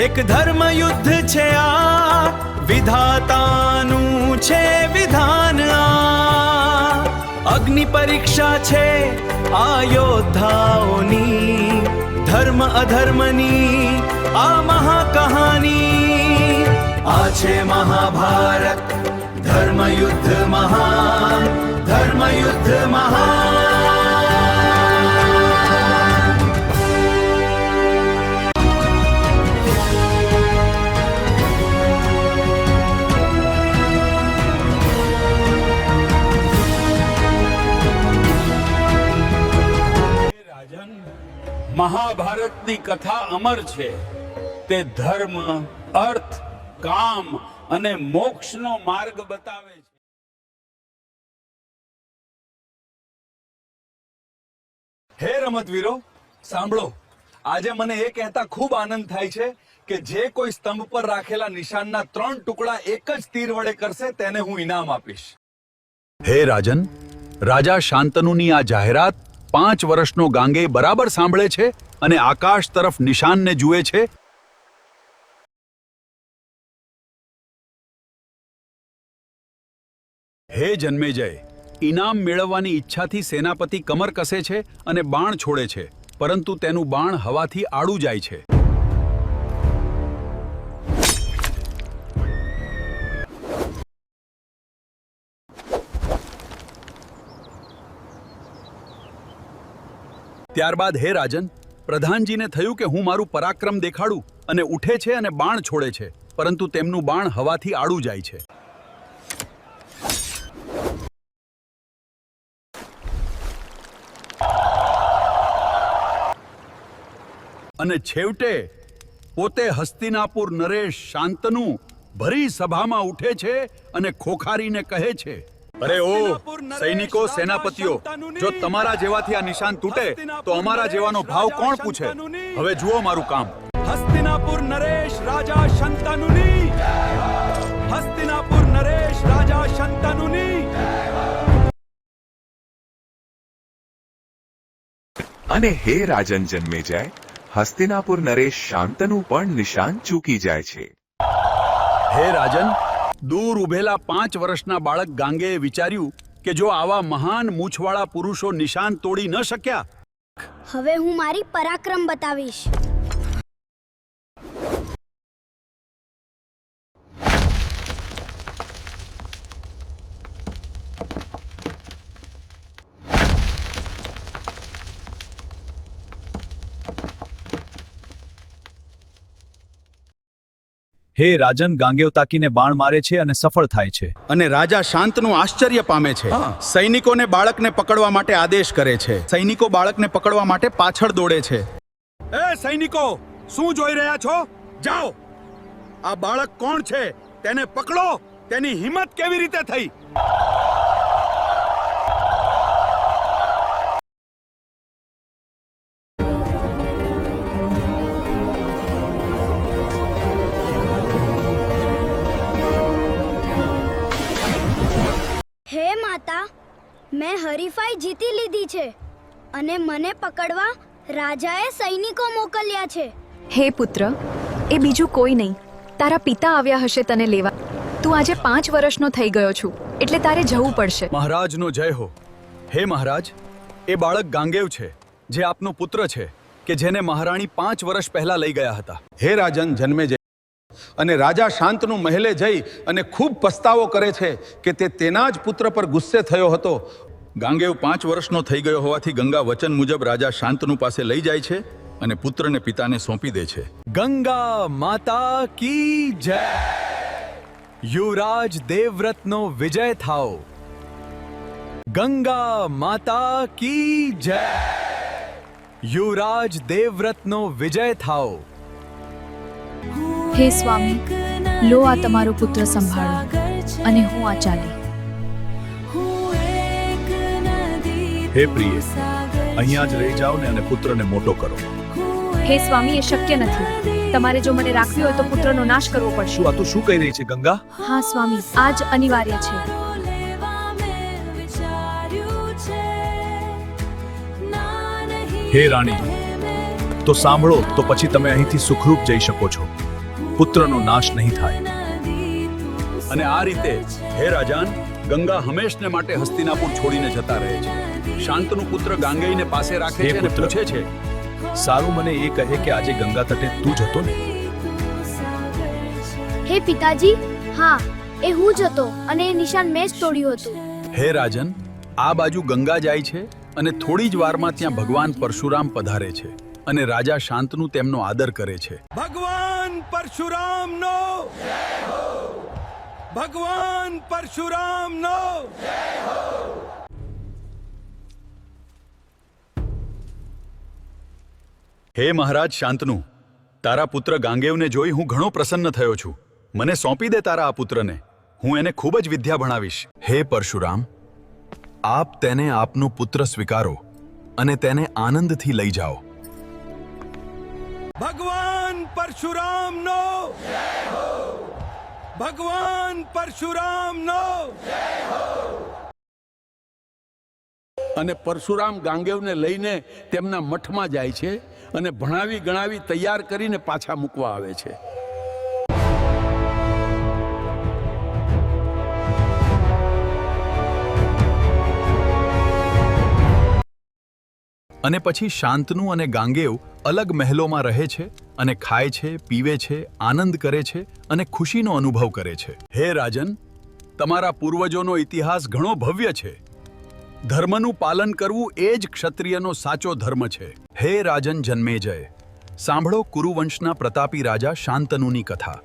એક ધર્મ યુદ્ધ છે આ, વિધાતાનું છે વિધાન આ. અગ્નિ પરીક્ષા છે આ યોદ્ધાઓની, ધર્મ અધર્મની આ મહાકહાની. આ છે મહાભારત, ધર્મ યુદ્ધ મહાન, ધર્મ યુદ્ધ મહાન. મહાભારતની કથા અમર છે. તે ધર્મ, અર્થ, કામ અને મોક્ષનો માર્ગ બતાવે છે. હે રમતવીરો, સાંભળો. આજે મને એ કહેતા ખૂબ આનંદ થાય છે કે જે કોઈ સ્તંભ પર રાખેલા નિશાનના 3 ટુકડા એક જ તીર વડે કરશે તેને હું ઇનામ આપીશ. હે રાજન, રાજા શાંતનુની આ જાહેરાત 5 વર્ષનો ગાંગે બરાબર સાંભળે છે અને આકાશ તરફ નિશાનને જુએ છે. હે જન્મેજય, ઇનામ મેળવવાની ઈચ્છાથી સેનાપતિ કમર કસે છે અને બાણ છોડે છે, પરંતુ તેનું બાણ હવાથી આડું જાય છે. ત્યારબાદ હે રાજન, પ્રધાનજીને થયું કે હું મારું પરાક્રમ દેખાડું, અને ઉઠે છે અને બાણ છોડે છે, પરંતુ તેમનું બાણ હવાથી આડું જાય છે. અને છેવટે પોતે હસ્તિનાપુર નરેશ શાંતનુ ભરી સભામાં ઉઠે છે અને ખોખારીને કહે છે, અરે ઓ સૈનિકો, સેનાપતિઓ, જો તમારા જેવાથી આ નિશાન તૂટે તો અમારા જેવાનો ભાવ કોણ પૂછે? હવે જુઓ મારું કામ. હસ્તિનાપુર નરેશ રાજા શંતનુની, હસ્તિનાપુર નરેશ રાજા શંતનુની. અને હે રાજન જન્મેજય, હસ્તિનાપુર નરેશ શાંતનુ પણ નિશાન ચૂકી જાય છે. હે રાજન, દૂર ઉભેલા 5 વર્ષના બાળક ગાંગેએ વિચાર્યું કે જો આવા મહાન મૂછવાળા પુરુષો નિશાન તોડી ન શક્યા, હવે હું મારી પરાક્રમ બતાવીશ. હે રાજન, ગાંગેવ તાકીને બાણ મારે છે અને સફળ થાય છે. અને રાજા શાંતનું આશ્ચર્ય પામે છે. સૈનિકોને બાળકને પકડવા માટે આદેશ કરે છે. સૈનિકો બાળકને પકડવા માટે પાછળ દોડે છે. એ સૈનિકો, શું જોઈ રહ્યા છો? જાઓ, આ બાળક કોણ છે તેને પકડો. તેની હિંમત કેવી રીતે થઈ? હે માતા, મેં હરીફાઈ જીતી લીધી છે અને મને પકડવા રાજાએ સૈનિકો મોકલ્યા છે. હે પુત્ર, એ બીજું કોઈ નહીં, તારા પિતા આવ્યા હશે તને લેવા. તું આજે 5 વર્ષનો થઈ ગયો છું, એટલે તારે જવું પડશે. મહારાજનો જય હો. હે મહારાજ, એ બાળક ગાંગેવ છે જે આપનો પુત્ર છે, કે જેને મહારાણી 5 વર્ષ પહેલા લઈ ગયા હતા. હે રાજન જન્મેજય, અને રાજા શાંતનું મહેલે જઈ અને ખૂબ પસ્તાવો કરે છે કે તે તેના જ પુત્ર પર ગુસ્સે થયો હતો. ગાંગેવ 5 વર્ષનો થઈ ગયો હોવાથી ગંગા વચન મુજબ રાજા શાંતનુ પાસે લઈ જાય છે અને પુત્રને પિતાને સોંપી દે છે. ગંગા માતા કી જય. યુવરાજ દેવવ્રતનો વિજય થાઓ. ગંગા માતા કી જય. યુવરાજ દેવવ્રતનો વિજય થાઓ. હે સ્વામી, લો આ તમારો પુત્ર સંભાળો, અને હું આ ચાલી. હે પ્રિય, અહીંયા જ રહી જાઓ ને અને પુત્રને મોટો કરો. હે સ્વામી, એ શક્ય નથી. તમારે જો મને રાખવી હોય તો પુત્રનો નાશ કરવો પડશે. શું આ તું શું કહી રહી છે ગંગા? હા સ્વામી, આ જ અનિવાર્ય છે. હે રાણી, તો સાંભળો, તો પછી તમે અહીંથી સુખરૂપ જઈ શકો છો. પુત્રનો નાશ નહીં થાય. અને આ રીતે હે રાજાન, ગંગા હંમેશને માટે હસ્તિનાપુર છોડીને જતા રહે છે. શાંતનું પુત્ર ગાંગેયને પાસે રાખે છે અને પૂછે છે, સારું મને એ કહે કે આજે ગંગા તટે તું જ હતો ને? હે પિતાજી, હા, એ હું જ હતો અને એ નિશાન મેં જ તોડ્યું હતું. હે રાજન, આ બાજુ ગંગા જાય છે અને થોડી જ વારમાં ત્યાં ભગવાન પરશુરામ પધારે છે અને રાજા શાંતનું તેમનો આદર કરે છે. ભગવાન પરશુરામનો ભગવાન પરશુરામનો હે મહારાજ શાંતનુ, તારા પુત્ર ગાંગેવને જોઈ હું ઘણો પ્રસન્ન થયો છું. મને સોંપી દે તારા આ પુત્રને. હું એને ખૂબ જ વિદ્યા ભણાવીશ. હે પરશુરામ, આપ તેને આપનો પુત્ર સ્વીકારો અને તેને આનંદથી લઈ જાઓ. ભગવાન પરશુરામનો ભગવાન પરશુરામનો અને પરશુરામ ગાંગેવને લઈને તેમના મઠમાં જાય છે અને ભણાવી ગણાવી તૈયાર કરીને પાછા મૂકવા આવે છે. અને પછી શાંતનુ અને ગાંગેવ અલગ મહેલોમાં રહે છે અને ખાય છે, પીવે છે, આનંદ કરે છે અને ખુશીનો અનુભવ કરે છે. હે રાજન, તમારા પૂર્વજોનો ઇતિહાસ ઘણો ભવ્ય છે. ધર્મનું પાલન કરવું એ જ ક્ષત્રિયનો સાચો ધર્મ છે. હે રાજન જન્મેજય, સાંભળો કુરુવંશના પ્રતાપી રાજા શાંતનુની કથા.